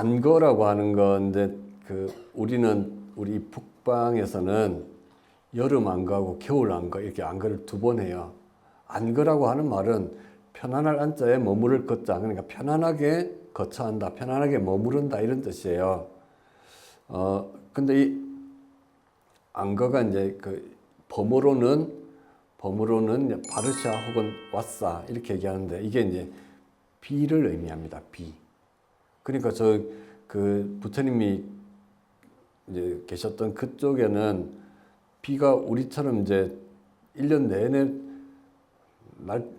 안거라고 하는 건데 우리 북방에서는 여름 안거하고 겨울 안거 이렇게 안거를 두 번 해요. 안거라고 하는 말은 편안할 안자에 머무를 거자, 그러니까 편안하게 거처한다, 편안하게 머무른다 이런 뜻이에요. 근데 이 안거가 이제 범어로는 바르샤 혹은 왓사 이렇게 얘기하는데 이게 이제 비를 의미합니다. 비. 그러니까 부처님이 이제 계셨던 그쪽에는 비가 우리처럼 이제 1년 내내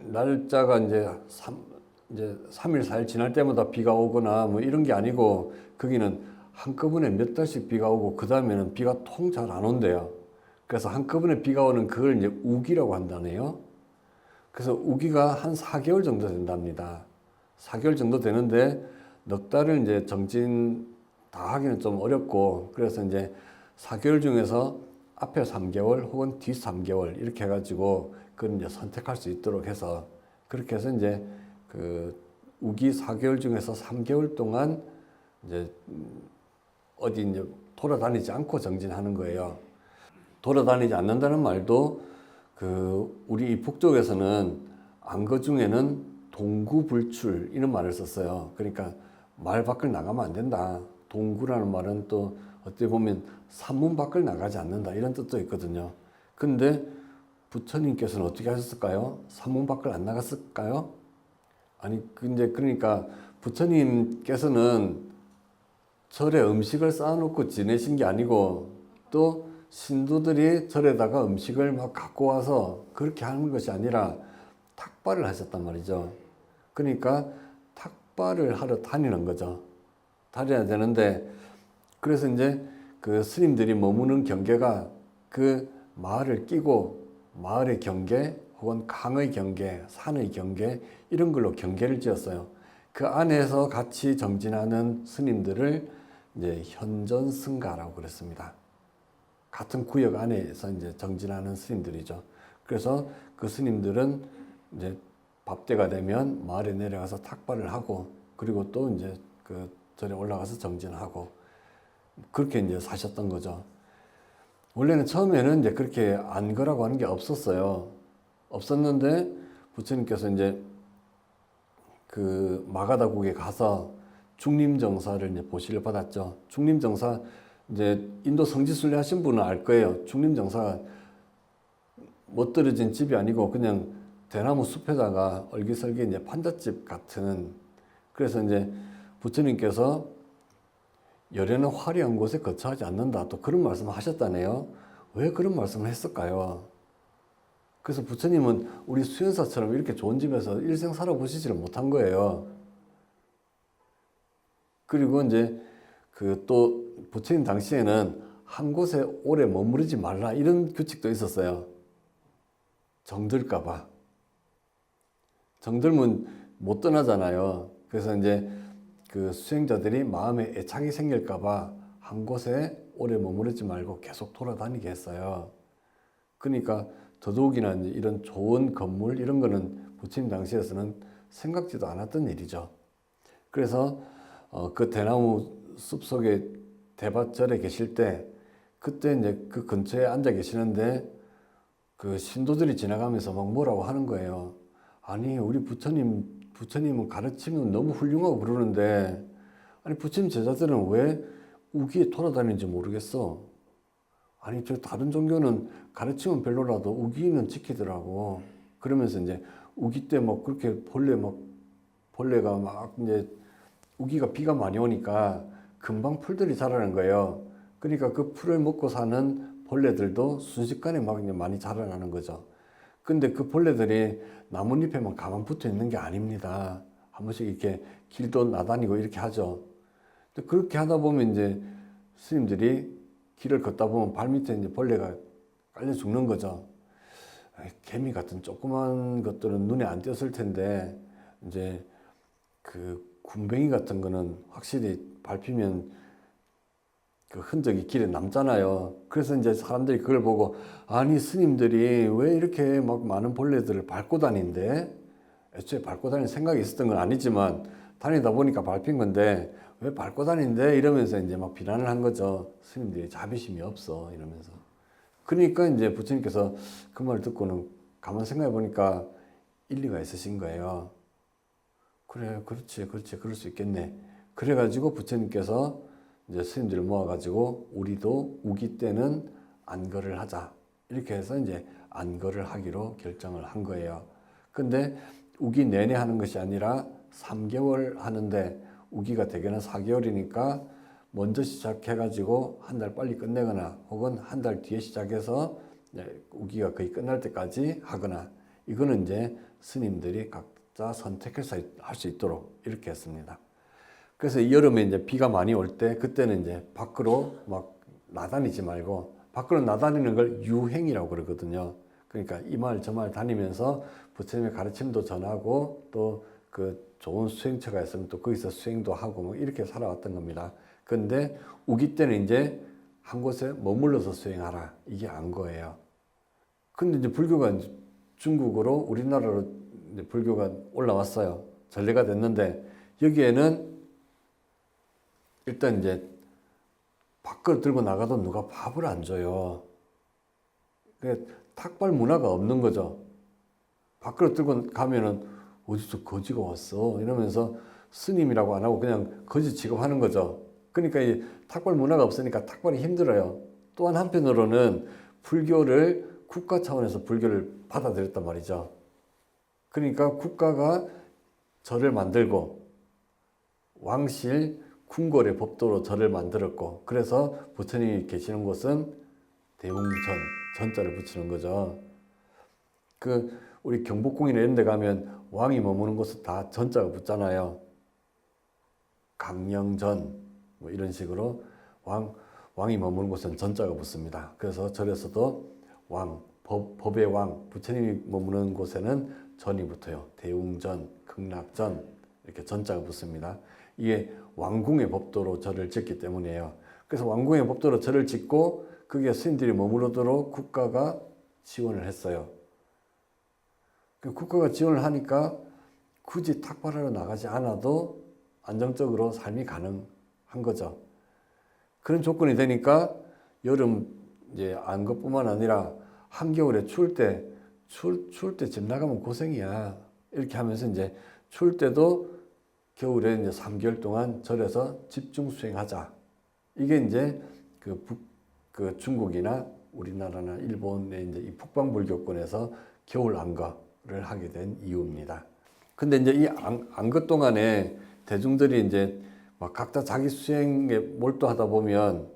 날짜가 이제 3일, 4일 지날 때마다 비가 오거나 뭐 이런 게 아니고 거기는 한꺼번에 몇 달씩 비가 오고 그 다음에는 비가 통 잘 안 온대요. 그래서 한꺼번에 비가 오는 그걸 이제 우기라고 한다네요. 그래서 우기가 한 4개월 정도 된답니다. 4개월 정도 되는데 넉 달을 이제 정진 다 하기는 좀 어렵고 그래서 이제 4개월 중에서 앞에 3개월 혹은 뒤 3개월 이렇게 해가지고 그걸 이제 선택할 수 있도록 해서 그렇게 해서 이제 우기 4개월 중에서 3개월 동안 이제 어디 이제 돌아다니지 않고 정진하는 거예요. 돌아다니지 않는다는 말도 우리 이 북쪽에서는 안거 중에는 동구불출 이런 말을 썼어요. 그러니까 말 밖을 나가면 안 된다. 동구라는 말은 또 어떻게 보면 산문 밖을 나가지 않는다 이런 뜻도 있거든요. 근데 부처님께서는 어떻게 하셨을까요? 산문 밖을 안 나갔을까요? 아니 근데 그러니까 부처님께서는 절에 음식을 쌓아놓고 지내신 게 아니고 또 신도들이 절에다가 음식을 막 갖고 와서 그렇게 하는 것이 아니라 탁발을 하셨단 말이죠. 그러니까 탁발을 하러 다니는 거죠. 다녀야 되는데 그래서 이제 스님들이 머무는 경계가 그 마을을 끼고 마을의 경계 혹은 강의 경계, 산의 경계 이런 걸로 경계를 지었어요. 그 안에서 같이 정진하는 스님들을 이제 현전승가라고 그랬습니다. 같은 구역 안에서 이제 정진하는 스님들이죠. 그래서 그 스님들은 이제 밥때가 되면 마을에 내려가서 탁발을 하고 그리고 또 이제 절에 올라가서 정진하고 그렇게 이제 사셨던 거죠. 원래는 처음에는 이제 그렇게 안거라고 하는 게 없었어요. 없었는데 부처님께서 이제 마가다국에 가서 중림정사를 이제 보시를 받았죠. 중림정사 이제 인도 성지순례 하신 분은 알 거예요. 중림정사가 멋들어진 집이 아니고 그냥 대나무 숲에다가 얼기설기 이제 판잣집 같은 그래서 이제 부처님께서 열에는 화려한 곳에 거처하지 않는다. 또 그런 말씀을 하셨다네요. 왜 그런 말씀을 했을까요? 그래서 부처님은 우리 수연사처럼 이렇게 좋은 집에서 일생 살아보시지를 못한 거예요. 그리고 이제 또 부처님 당시에는 한 곳에 오래 머무르지 말라 이런 규칙도 있었어요. 정들까 봐. 정들면 못 떠나잖아요. 그래서 이제 수행자들이 마음에 애착이 생길까 봐 한 곳에 오래 머무르지 말고 계속 돌아다니게 했어요. 그러니까 더더욱이나 이제 이런 좋은 건물 이런 거는 부처님 당시에서는 생각지도 않았던 일이죠. 그래서 그 대나무 숲속에 대밭절에 계실 때 그때 이제 그 근처에 앉아 계시는데 그 신도들이 지나가면서 막 뭐라고 하는 거예요. 아니 우리 부처님은 가르치면 너무 훌륭하고 그러는데 아니 부처님 제자들은 왜 우기에 돌아다니는지 모르겠어. 아니 저 다른 종교는 가르치면 별로라도 우기는 지키더라고. 그러면서 이제 우기 때 뭐 그렇게 벌레가 막 이제 우기가 비가 많이 오니까 금방 풀들이 자라는 거예요. 그러니까 그 풀을 먹고 사는 벌레들도 순식간에 막 많이 자라나는 거죠. 근데 그 벌레들이 나뭇잎에만 가만 붙어 있는 게 아닙니다. 한 번씩 이렇게 길도 나다니고 이렇게 하죠. 그렇게 하다 보면 이제 스님들이 길을 걷다 보면 발밑에 이제 벌레가 깔려 죽는 거죠. 개미 같은 조그만 것들은 눈에 안 띄었을 텐데 이제 군뱅이 같은 거는 확실히 밟히면 그 흔적이 길에 남잖아요. 그래서 이제 사람들이 그걸 보고 아니 스님들이 왜 이렇게 막 많은 벌레들을 밟고 다닌대? 애초에 밟고 다닐 생각이 있었던 건 아니지만 다니다 보니까 밟힌 건데 왜 밟고 다니는데? 이러면서 이제 막 비난을 한 거죠. 스님들이 자비심이 없어 이러면서. 그러니까 이제 부처님께서 그 말을 듣고는 가만 생각해 보니까 일리가 있으신 거예요. 그래, 그렇지, 그럴 수 있겠네. 그래가지고 부처님께서 이제 스님들을 모아가지고 우리도 우기 때는 안거를 하자. 이렇게 해서 이제 안거를 하기로 결정을 한 거예요. 근데 우기 내내 하는 것이 아니라 3개월 하는데 우기가 대개는 4개월이니까 먼저 시작해가지고 한 달 빨리 끝내거나 혹은 한 달 뒤에 시작해서 우기가 거의 끝날 때까지 하거나 이거는 이제 스님들이 각자 선택해서 할 수 있도록 이렇게 했습니다. 그래서 여름에 이제 비가 많이 올 때 그때는 이제 밖으로 막 나다니지 말고 밖으로 나다니는 걸 유행이라고 그러거든요. 그러니까 이 마을 저 마을 다니면서 부처님의 가르침도 전하고 또 그 좋은 수행처가 있으면 또 거기서 수행도 하고 뭐 이렇게 살아왔던 겁니다. 근데 우기 때는 이제 한 곳에 머물러서 수행하라 이게 안거예요. 근데 이제 불교가 중국으로 우리나라로 이제 불교가 올라왔어요. 전래가 됐는데 여기에는 일단 이제 밖으로 들고 나가도 누가 밥을 안 줘요. 탁발 문화가 없는 거죠. 밖으로 들고 가면은 어디서 거지가 왔어 이러면서 스님이라고 안 하고 그냥 거지 취급하는 거죠. 그러니까 이 탁발 문화가 없으니까 탁발이 힘들어요. 또한 한편으로는 불교를 국가 차원에서 불교를 받아들였단 말이죠. 그러니까 국가가 절을 만들고 왕실 궁궐의 법도로 절을 만들었고 그래서 부처님이 계시는 곳은 대웅전, 전자를 붙이는 거죠. 우리 경복궁이나 이런 데 가면 왕이 머무는 곳은 다 전자가 붙잖아요. 강령전 뭐 이런 식으로 왕이 머무는 곳은 전자가 붙습니다. 그래서 절에서도 법의 왕, 부처님이 머무는 곳에는 전이 붙어요. 대웅전, 극락전 이렇게 전자가 붙습니다. 이게 왕궁의 법도로 절을 짓기 때문이에요. 그래서 왕궁의 법도로 절을 짓고 그게 스님들이 머무르도록 국가가 지원을 했어요. 국가가 지원을 하니까 굳이 탁발하러 나가지 않아도 안정적으로 삶이 가능한 거죠. 그런 조건이 되니까 여름 이제 안 것뿐만 아니라 한겨울에 추울 때 집 나가면 고생이야. 이렇게 하면서 이제 추울 때도 겨울에 이제 3개월 동안 절에서 집중 수행하자. 이게 이제 그 중국이나 우리나라나 일본의 이제 이 북방불교권에서 겨울 안거를 하게 된 이유입니다. 근데 이제 이 안거 동안에 대중들이 이제 막 각자 자기 수행에 몰두하다 보면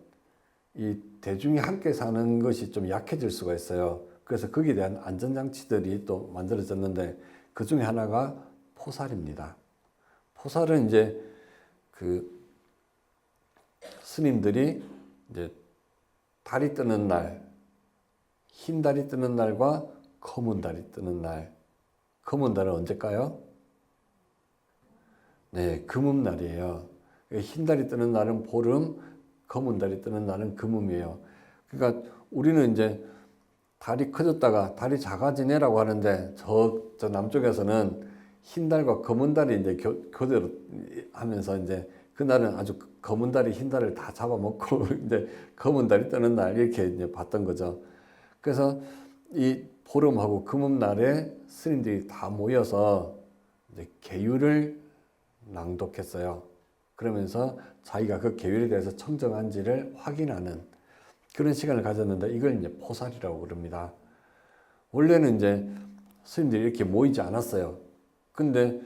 이 대중이 함께 사는 것이 좀 약해질 수가 있어요. 그래서 거기에 대한 안전장치들이 또 만들어졌는데 그 중에 하나가 포살입니다. 포살은 이제 그 스님들이 이제 달이 뜨는 날, 흰 달이 뜨는 날과 검은 달이 뜨는 날. 검은 달은 언제일까요? 네, 금음날이에요. 흰 달이 뜨는 날은 보름, 검은 달이 뜨는 날은 금음이에요. 그러니까 우리는 이제 달이 커졌다가 달이 작아지네라고 하는데 저 남쪽에서는 흰 달과 검은 달이 이제 교대로 하면서 이제 그날은 아주 검은 달이 흰 달을 다 잡아먹고 이제 검은 달이 뜨는 날 이렇게 이제 봤던 거죠. 그래서 이 보름하고 금음날에 스님들이 다 모여서 이제 계율을 낭독했어요. 그러면서 자기가 그 계율에 대해서 청정한지를 확인하는 그런 시간을 가졌는데 이걸 이제 포살이라고 그럽니다. 원래는 이제 스님들이 이렇게 모이지 않았어요. 근데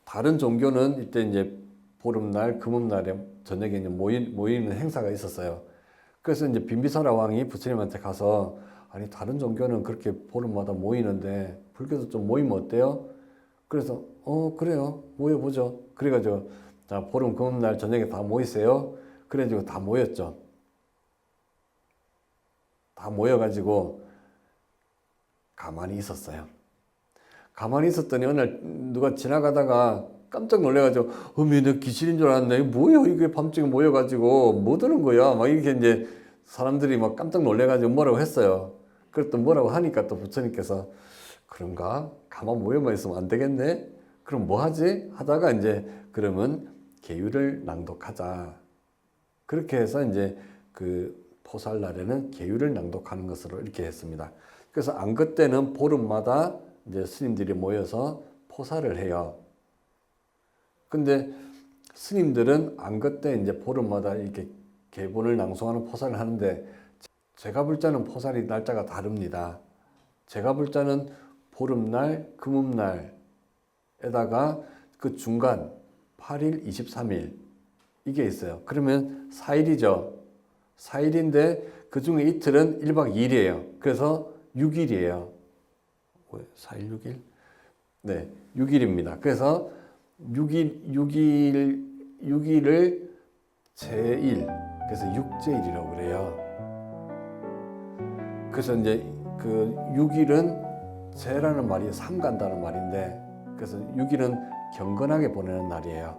다른 종교는 이때 이제 보름날, 금음날에 저녁에 이제 모이는 행사가 있었어요. 그래서 이제 빈비사라 왕이 부처님한테 가서 아니 다른 종교는 그렇게 보름마다 모이는데 불교도 좀 모이면 어때요? 그래서 그래요 모여보죠. 그래가지고 자 보름 금음날 저녁에 다 모이세요. 그래가지고 다 모였죠. 다 모여가지고 가만히 있었어요. 가만히 있었더니 어느 날 누가 지나가다가 깜짝 놀래가지고 내가 귀신인 줄 알았네. 뭐야 이게 밤중에 모여가지고 뭐 드는 거야? 막 이렇게 이제 사람들이 막 깜짝 놀래가지고 뭐라고 했어요. 그랬더니 뭐라고 하니까 또 부처님께서 그런가? 가만 모여만 있으면 안 되겠네? 그럼 뭐 하지? 하다가 이제 그러면 계율을 낭독하자. 그렇게 해서 이제 그 포살날에는 계율을 낭독하는 것으로 이렇게 했습니다. 그래서 안거 때는 보름마다 이제 스님들이 모여서 포살을 해요. 근데 스님들은 안거 때 이제 보름마다 이렇게 계본을 낭송하는 포살을 하는데 제가불자는 포살이 날짜가 다릅니다. 제가불자는 보름날, 금음날에다가 그 중간 8일, 23일 이게 있어요. 그러면 4일이죠. 4일인데 그 중에 이틀은 1박 2일이에요. 그래서 6일이에요. 4일, 6일? 네, 6일입니다. 그래서 6일을 제1, 그래서 육제일이라고 그래요. 그래서 이제 그 6일은 제라는 말이 삼간다는 말인데, 그래서 6일은 경건하게 보내는 날이에요.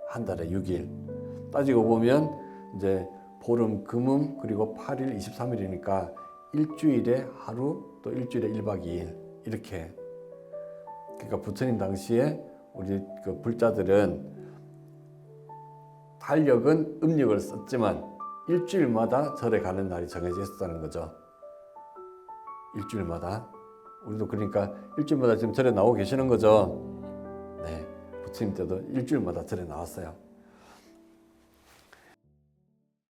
한 달에 6일. 따지고 보면 이제 보름, 금음, 그리고 8일, 23일이니까 일주일에 하루, 또 일주일에 1박 2일 이렇게. 그러니까 부처님 당시에 우리 그 불자들은 달력은 음력을 썼지만 일주일마다 절에 가는 날이 정해져 있었다는 거죠. 일주일마다. 우리도 그러니까 일주일마다 지금 절에 나오고 계시는 거죠. 네, 부처님 때도 일주일마다 절에 나왔어요.